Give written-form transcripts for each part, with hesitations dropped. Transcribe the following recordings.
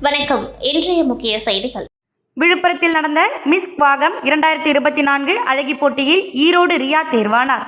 வணக்கம். இன்றைய முக்கிய செய்திகள். விழுப்புரத்தில் நடந்த மிஸ் வாகம் 2024 அழகி போட்டியில் ஈரோடு ரியா தேர்வானார்.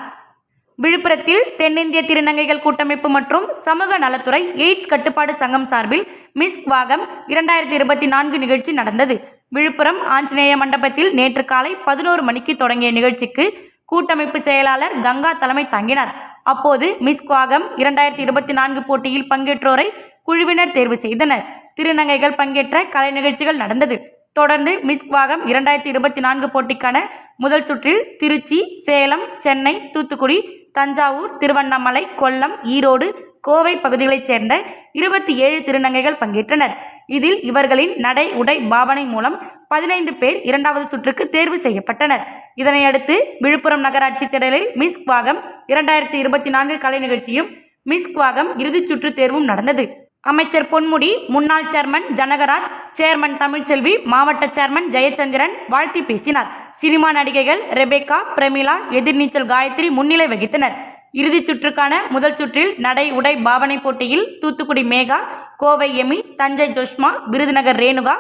விழுப்புரத்தில் தென்னிந்திய திருநங்கைகள் கூட்டமைப்பு மற்றும் சமூக நலத்துறை எய்ட்ஸ் கட்டுப்பாடு சங்கம் சார்பில் மிஸ் வாகம் 2024 நிகழ்ச்சி நடந்தது. விழுப்புரம் ஆஞ்சநேய மண்டபத்தில் நேற்று காலை 11 மணிக்கு தொடங்கிய நிகழ்ச்சிக்கு கூட்டமைப்பு செயலாளர் கங்கா தலைமை தாங்கினார். அப்போது மிஸ் வாகம் 2024 போட்டியில் பங்கேற்றோரை குழுவினர் தேர்வு செய்தனர். திருநங்கைகள் பங்கேற்ற கலை நிகழ்ச்சிகள் நடந்தது. தொடர்ந்து மிஸ் வாகம் 2024 போட்டிக்கான முதல் சுற்றில் திருச்சி, சேலம், சென்னை, தூத்துக்குடி, தஞ்சாவூர், திருவண்ணாமலை, கொல்லம், ஈரோடு, கோவை பகுதிகளைச் சேர்ந்த 27 திருநங்கைகள் பங்கேற்றனர். இதில் இவர்களின் நடை, உடை, பாவனை மூலம் 15 பேர் இரண்டாவது சுற்றுக்கு தேர்வு செய்யப்பட்டனர். இதனையடுத்து விழுப்புரம் நகராட்சி திடலில் மிஸ் வாகம் 2024 கலை நிகழ்ச்சியும் மிஸ் வாகம் இறுதிச் சுற்று தேர்வும் நடந்தது. அமைச்சர் பொன்முடி, முன்னாள் சேர்மன் ஜனகராஜ், சேர்மன் தமிழ்ச்செல்வி, மாவட்ட சேர்மன் ஜெயச்சந்திரன் வாழ்த்தி பேசினார். சினிமா நடிகைகள் ரெபேக்கா, பிரமிளா, எதிர்நீச்சல் காயத்ரி முன்னிலை வகித்தனர். இறுதிச் சுற்றுக்கான முதல் சுற்றில் நடை, உடை, பாவனை போட்டியில் தூத்துக்குடி மேகா, கோவை எமி, தஞ்சை ஜோஷ்மா, விருதுநகர் ரேணுகா,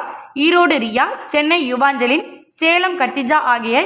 ஈரோடு ரியா, சென்னை யுவாஞ்சலின், சேலம் கத்திஜா ஆகிய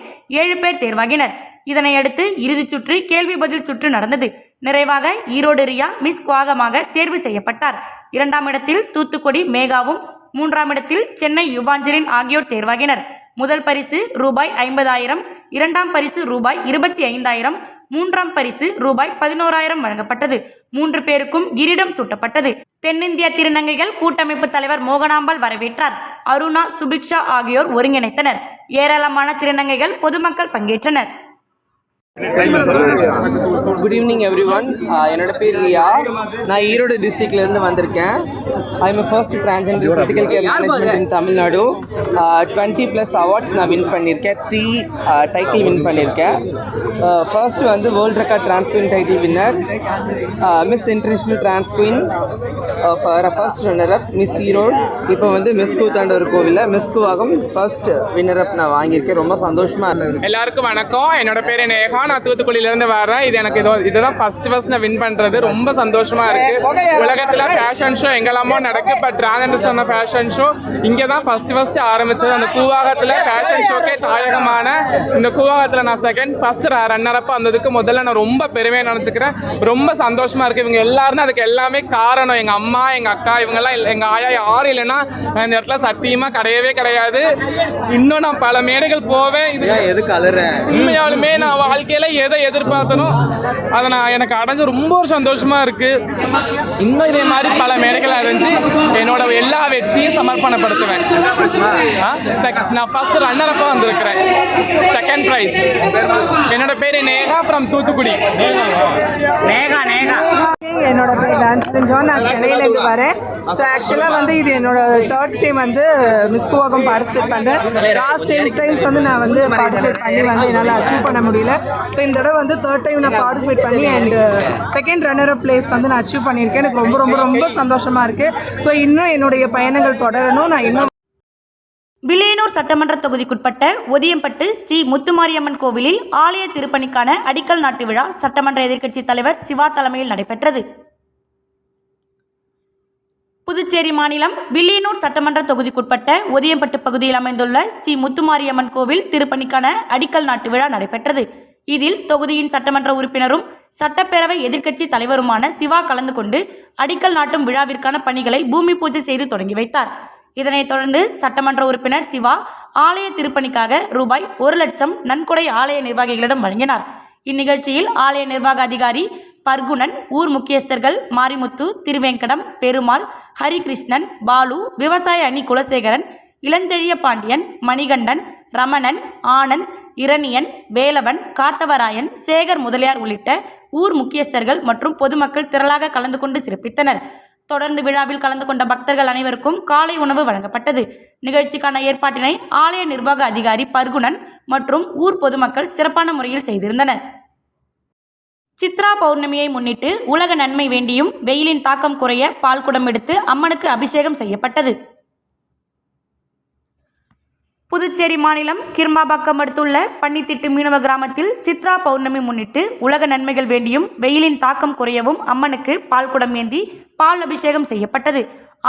7 பேர் தேர்வாகினர். இதனையடுத்து இறுதிச் சுற்று கேள்வி பதில் சுற்று நடந்தது. நிறைவாக ஈரோடு ரியா மிஸ் வாகமாக தேர்வு செய்யப்பட்டார். 2ஆம் இடத்தில் தூத்துக்குடி மேகாவும், 3ஆம் இடத்தில் சென்னை யுவாஞ்சலின் ஆகியோர் தேர்வாகினர். முதல் பரிசு ரூபாய் 50,000, 2ஆம் பரிசு ரூபாய் 25,000, 3ஆம் பரிசு ரூபாய் 11,000 வழங்கப்பட்டது. 3 பேருக்கும் கிரீடம் சூட்டப்பட்டது. தென்னிந்திய திருநங்கைகள் கூட்டமைப்பு தலைவர் மோகனாம்பாள் வரவேற்றார். அருணா, சுபிக்ஷா ஆகியோர் ஒருங்கிணைத்தனர். ஏராளமான திருநங்கைகள், பொதுமக்கள் பங்கேற்றனர். Good evening every one. என்னோட பேர் ரியா. நான் ஈரோடு டிஸ்ட்ரிக்ட்லேருந்து வந்திருக்கேன். I am first transgender critical care management in Tamil Nadu. 20+ awards நான் வின் பண்ணியிருக்கேன். 3 டைட்டில் வின் பண்ணியிருக்கேன். ஃபர்ஸ்ட் வந்து world record trans queen title winner, miss international trans queen, first runner up miss Erode. இப்போ வந்து மிஸ் கூத்தாண்டவர் கோவிலில் மிஸ் கூவாகம் ஃபர்ஸ்ட் வின்னர் அப் நான் வாங்கியிருக்கேன். ரொம்ப சந்தோஷமாக இருந்தது. எல்லாருக்கும் வணக்கம். என்னோட பேர் நேகா. நான் தூத்துக்குடியிலேருந்து வரேன். இது எனக்கு இதுதான் ஃபர்ஸ்ட் நான் வின் பண்ணுறது. ரொம்ப சந்தோஷமாக இருக்குது. உலகத்தில் ஃபேஷன் ஷோ எங்கெல்லாமோ நடக்கு, பட் டிரான்ஜெண்டர் சொன்ன ஃபேஷன் ஷோ இங்கே தான் ஃபர்ஸ்ட் ஆரம்பித்தது. அந்த கூவாகத்தில் ஃபேஷன் ஷோக்கே தாயகமான இந்த கூவாகத்தில் நான் ஃபர்ஸ்ட் ரன்னர் அப் வந்ததுக்கு முதல்ல நான் ரொம்ப பெருமையாக நினச்சிக்கிறேன். ரொம்ப சந்தோஷமாக இருக்குது. இவங்க எல்லாரும் அதுக்கு எல்லாமே காரணம் எங்கள் அம்மா, எங்கள் அக்கா, இவங்கெல்லாம் எங்கள் ஆயா யாரும் இல்லைன்னா இந்த இடத்துல சத்தியமாக கிடையாது. இன்னும் நான் பல மேடைகள் போவேன். இது எது கலரேன் உண்மையாலுமே நான் வாழ்க்கையில் எதை எதிர்பார்த்தனோ அதை எனக்கு அடைஞ்சு ரொம்ப ஒரு சந்தோஷமா இருக்கு. இன்னும் இதே மாதிரி பல மேடைகள் அடைஞ்சு என்னோட எல்லா வெற்றியும் சமர்ப்பணப்படுத்துவேன். நான் ஃபர்ஸ்ட் ரன்னர் அப்பா வந்திருக்கிறேன். Second prize. என்னோட பேரு நேகா ஃப்ரம் தூத்துக்குடி. நேகா என்னோட பேர் டான்ஸ் ஜான். நான் சென்னையிலேருந்து வரேன். ஸோ ஆக்சுவலாக வந்து இது என்னோட 3rd டைம் வந்து மிஸ் கூவாகம் பார்ட்டிசிபேட் பண்ணுறேன். லாஸ்ட் 10 டைம்ஸ் வந்து நான் வந்து பார்ட்டிசிபேட் பண்ணி வந்து என்னால் அச்சீவ் பண்ண முடியல. ஸோ இந்த தடவை வந்து 3rd டைம் நான் பார்ட்டிசிபேட் பண்ணி and second runner up place வந்து நான் அச்சீவ் பண்ணியிருக்கேன். எனக்கு ரொம்ப ரொம்ப ரொம்ப சந்தோஷமாக இருக்குது. ஸோ இன்னும் என்னுடைய பயணங்கள் தொடரணும். நான் இன்னும் வில்லியனூர் சட்டமன்ற தொகுதிக்குட்பட்ட ஒதியம்பட்டு ஸ்ரீ முத்துமாரியம்மன் கோவிலில் ஆலய திருப்பணிக்கான அடிக்கல் நாட்டு விழா சட்டமன்ற எதிர்க்கட்சி தலைவர் சிவா தலைமையில் நடைபெற்றது. புதுச்சேரி மாநிலம் வில்லியனூர் சட்டமன்ற தொகுதிக்குட்பட்ட ஒதியம்பட்டு பகுதியில் அமைந்துள்ள ஸ்ரீ முத்துமாரியம்மன் கோவில் திருப்பணிக்கான அடிக்கல் நாட்டு விழா நடைபெற்றது. இதில் தொகுதியின் சட்டமன்ற உறுப்பினரும் சட்டப்பேரவை எதிர்க்கட்சி தலைவருமான சிவா கலந்து கொண்டு அடிக்கல் நாட்டும் விழாவிற்கான பணிகளை பூமி பூஜை செய்து தொடங்கி வைத்தார். இதனைத் தொடர்ந்து சட்டமன்ற உறுப்பினர் சிவா ஆலய திருப்பணிக்காக ரூபாய் 1,00,000 நன்கொடை ஆலய நிர்வாகிகளிடம் வழங்கினார். இந்நிகழ்ச்சியில் ஆலய நிர்வாக அதிகாரி பர்குணன், ஊர் முக்கியஸ்தர்கள் மாரிமுத்து, திருவேங்கடம், பெருமாள், ஹரிகிருஷ்ணன், பாலு, விவசாய அணி குலசேகரன், இளஞ்செழிய பாண்டியன், மணிகண்டன், ரமணன், ஆனந்த், இரணியன், வேலவன், காத்தவராயன், சேகர் முதலியார் உள்ளிட்ட ஊர் முக்கியஸ்தர்கள் மற்றும் பொதுமக்கள் திரளாக கலந்து கொண்டு சிறப்பித்தனர். தொடர்ந்து விழாவில் கலந்து கொண்ட பக்தர்கள் அனைவருக்கும் காலை உணவு வழங்கப்பட்டது. நிகழ்ச்சிக்கான ஏற்பாட்டினை ஆலய நிர்வாக அதிகாரி பர்குணன் மற்றும் ஊர் பொதுமக்கள் சிறப்பான முறையில் செய்திருந்தனர். சித்ரா பௌர்ணமியை முன்னிட்டு உலக நன்மை வேண்டியும் வெயிலின் தாக்கம் குறைய பால்குடம் எடுத்து அம்மனுக்கு அபிஷேகம் செய்யப்பட்டது. புதுச்சேரி மாநிலம் கிருமாபாக்கம் அடுத்துள்ள பன்னித்திட்டு மீனவ கிராமத்தில் சித்ரா பௌர்ணமி முன்னிட்டு உலக நன்மைகள் வேண்டியும் வெயிலின் தாக்கம் குறையவும் அம்மனுக்கு பால்குடம் ஏந்தி பால் அபிஷேகம் செய்யப்பட்டது.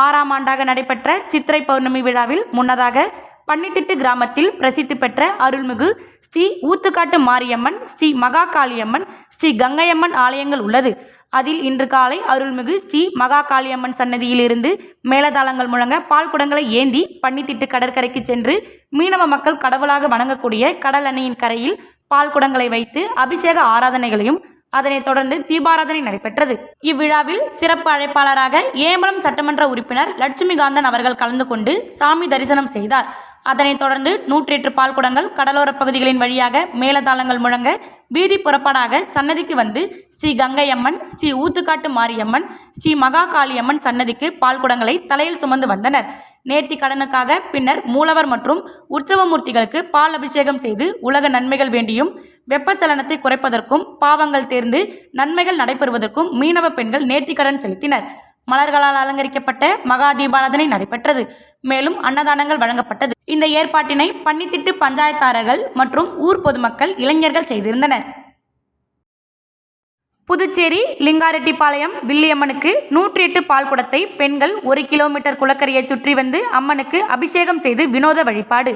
6ஆம் ஆண்டாக நடைபெற்ற சித்திரை பௌர்ணமி விழாவில் முன்னதாக பன்னித்திட்டு கிராமத்தில் பிரசித்தி பெற்ற அருள்மிகு ஸ்ரீ ஊத்துக்காட்டு மாரியம்மன், ஸ்ரீ மகாகாளியம்மன், ஸ்ரீ கங்கையம்மன் ஆலயங்கள் உள்ளது. அதில் இன்று காலை அருள்மிகு ஸ்ரீ மகாகாளியம்மன் சன்னதியிலிருந்து மேளதாளங்கள் முழங்க பால் குடங்களை ஏந்தி பன்னித்திட்டு கடற்கரைக்கு சென்று மீனவ மக்கள் கடவுளாக வணங்கக்கூடிய கடல் அணையின் கரையில் பால் குடங்களை வைத்து அபிஷேக ஆராதனைகளையும் அதனைத் தொடர்ந்து தீபாராதனை நடைபெற்றது. இவ்விழாவில் சிறப்பு அழைப்பாளராக ஏம்பலம் சட்டமன்ற உறுப்பினர் லட்சுமிகாந்தன் அவர்கள் கலந்து கொண்டு சாமி தரிசனம் செய்தார். அதனைத் தொடர்ந்து 108 பால் குடங்கள் கடலோரப் பகுதிகளின் வழியாக மேளதாளங்கள் முழங்க வீதி புறப்பாடாக சன்னதிக்கு வந்து ஸ்ரீ கங்கையம்மன், ஸ்ரீ ஊத்துக்காட்டு மாரியம்மன், ஸ்ரீ மகாகாளியம்மன் சன்னதிக்கு பால் குடங்களை தலையில் சுமந்து வந்தனர். நேர்த்தி கடனுக்காக பின்னர் மூலவர் மற்றும் உற்சவமூர்த்திகளுக்கு பால் அபிஷேகம் செய்து உலக நன்மைகள் வேண்டியும் வெப்பச்சலனத்தை குறைப்பதற்கும் பாவங்கள் தேர்ந்து நன்மைகள் நடைபெறுவதற்கும் மீனவ பெண்கள் நேர்த்திக்கடன் செலுத்தினர். மலர்களால் அலங்கரிக்கப்பட்ட மகா தீபாராதனை நடைபெற்றது. மேலும் அன்னதானங்கள் வழங்கப்பட்டது. இந்த ஏற்பாட்டினை பன்னித்திட்டு பஞ்சாயத்தாரர்கள் மற்றும் ஊர் பொதுமக்கள், இளைஞர்கள் செய்திருந்தனர். புதுச்சேரி லிங்காரெட்டிப்பாளையம் வில்லியம்மனுக்கு 108 பால் குடத்தை பெண்கள் 1 கிலோமீட்டர் குளக்கரையை சுற்றி வந்து அம்மனுக்கு அபிஷேகம் செய்து வினோத வழிபாடு.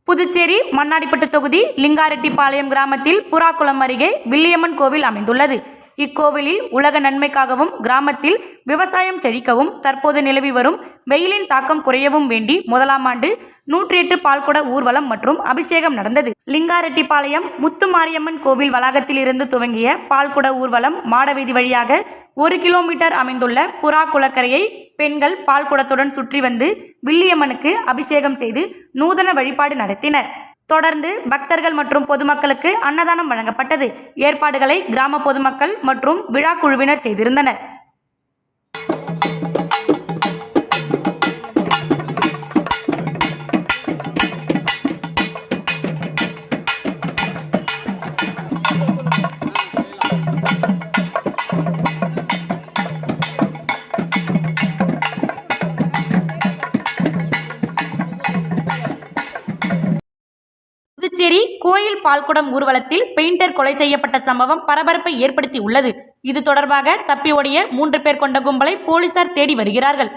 புதுச்சேரி மண்ணாடிப்பட்டு தொகுதி லிங்காரெட்டிப்பாளையம் கிராமத்தில் புறாக்குளம் அருகே வில்லியம்மன் கோவில் அமைந்துள்ளது. இக்கோவிலில் உலக நன்மைக்காகவும் கிராமத்தில் விவசாயம் செழிக்கவும் தற்போது நிலவி வரும் வெயிலின் தாக்கம் குறையவும் வேண்டி முதலாம் ஆண்டு 108 பால்குட ஊர்வலம் மற்றும் அபிஷேகம் நடந்தது. லிங்காரெட்டிப்பாளையம் முத்துமாரியம்மன் கோவில் வளாகத்தில் இருந்து துவங்கிய பால்குட ஊர்வலம் மாடவீதி வழியாக 1 கிலோமீட்டர் அமைந்துள்ள புறா குளக்கரையை பெண்கள் பால்குடத்துடன் சுற்றி வந்து வில்லியம்மனுக்கு அபிஷேகம் செய்து நூதன வழிபாடு நடத்தினர். தொடர்ந்து பக்தர்கள் மற்றும் பொதுமக்களுக்கு அன்னதானம் வழங்கப்பட்டது. ஏற்பாடுகளை கிராம பொதுமக்கள் மற்றும் விழா குழுவினர் செய்திருந்தனர். புதுச்சேரி கோயில் பால்குடம் ஊர்வலத்தில் பெயிண்டர் கொலை செய்யப்பட்ட சம்பவம் பரபரப்பை ஏற்படுத்தி உள்ளது. இது தொடர்பாக தப்பி ஓடிய 3 பேர் கொண்ட கும்பலை போலீசார் தேடி வருகிறார்கள்.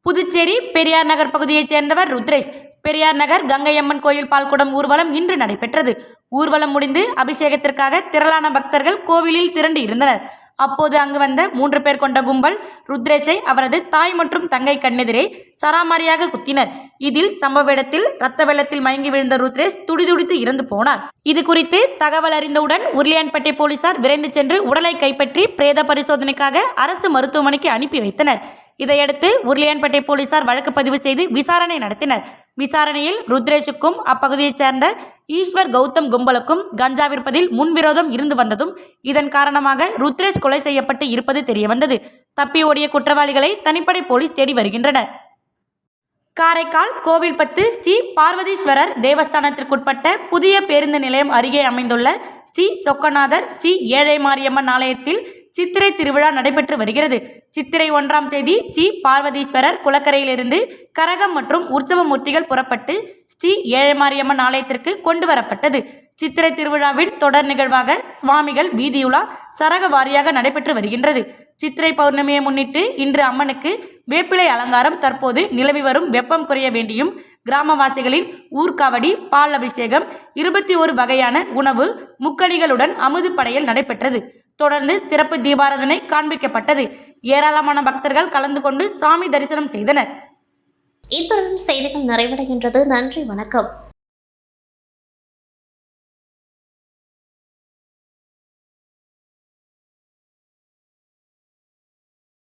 புதுச்சேரி பெரியார் நகர் பகுதியைச் சேர்ந்தவர் ருத்ரேஷ். பெரியார் நகர் கங்கையம்மன் கோயில் பால்குடம் ஊர்வலம் இன்று நடைபெற்றது. ஊர்வலம் முடிந்து அபிஷேகத்திற்காக திரளான பக்தர்கள் கோவிலில் திரண்டு இருந்தனர். அப்போது அங்கு வந்த 3 பேர் கொண்ட கும்பல் ருத்ரேஷை அவரது தாய் மற்றும் தங்கை கண்ணெதிரே சராமாரியாக குத்தினர். இதில் சம்பவ இடத்தில் ரத்த வெள்ளத்தில் மயங்கி விழுந்த ருத்ரேஷ் துடிதுடித்து இறந்து போனார். இது குறித்து தகவல் அறிந்தவுடன் உருளையான்பேட்டை போலீசார் விரைந்து சென்று உடலை கைப்பற்றி பிரேத பரிசோதனைக்காக அரசு மருத்துவமனைக்கு அனுப்பி வைத்தனர். இதையடுத்து உருளையான்பேட்டை போலீசார் வழக்கு பதிவு செய்து விசாரணை நடத்தினர். விசாரணையில் ருத்ரேஷுக்கும் அப்பகுதியைச் சேர்ந்த ஈஸ்வர் கௌதம் கும்பலுக்கும் கஞ்சா விற்பதில் முன்விரோதம் இருந்து வந்ததும் இதன் காரணமாக ருத்ரேஷ் கொலை செய்யப்பட்டு இருப்பது தெரியவந்தது. தப்பி ஓடிய குற்றவாளிகளை தனிப்படை போலீஸ் தேடி வருகின்றனர். காரைக்கால் கோவில்பத்து ஸ்ரீ பார்வதீஸ்வரர் தேவஸ்தானத்திற்குட்பட்ட புதிய பேருந்து நிலையம் அருகே அமைந்துள்ள ஸ்ரீ சொக்கநாதர் ஸ்ரீ ஏழை மாரியம்மன் ஆலயத்தில் சித்திரை திருவிழா நடைபெற்று வருகிறது. சித்திரை 1ஆம் தேதி ஸ்ரீ பார்வதீஸ்வரர் குளக்கரையிலிருந்து கரகம் மற்றும் உற்சவ மூர்த்திகள் புறப்பட்டு ஸ்ரீ ஏழை மாரியம்மன் ஆலயத்திற்கு கொண்டு வரப்பட்டது. சித்திரை திருவிழாவின் தொடர் நிகழ்வாக சுவாமிகள் வீதியுலா சரக வாரியாக நடைபெற்று வருகின்றது. சித்திரை பௌர்ணமியை முன்னிட்டு இன்று அம்மனுக்கு வேப்பிலை அலங்காரம், தற்போது நிலவி வரும் வெப்பம் குறைய வேண்டியும் கிராமவாசிகளின் ஊர்காவடி, பால் அபிஷேகம், 21 வகையான உணவு முக்கணிகளுடன் அமுது படையல் நடைபெற்றது. தொடர்ந்து சிறப்பு தீபாராதனை காண்பிக்கப்பட்டது. ஏராளமான பக்தர்கள் கலந்து கொண்டு சாமி தரிசனம் செய்தனர். இத்துடன் செய்திகள் நிறைவடைகின்றது. நன்றி, வணக்கம்.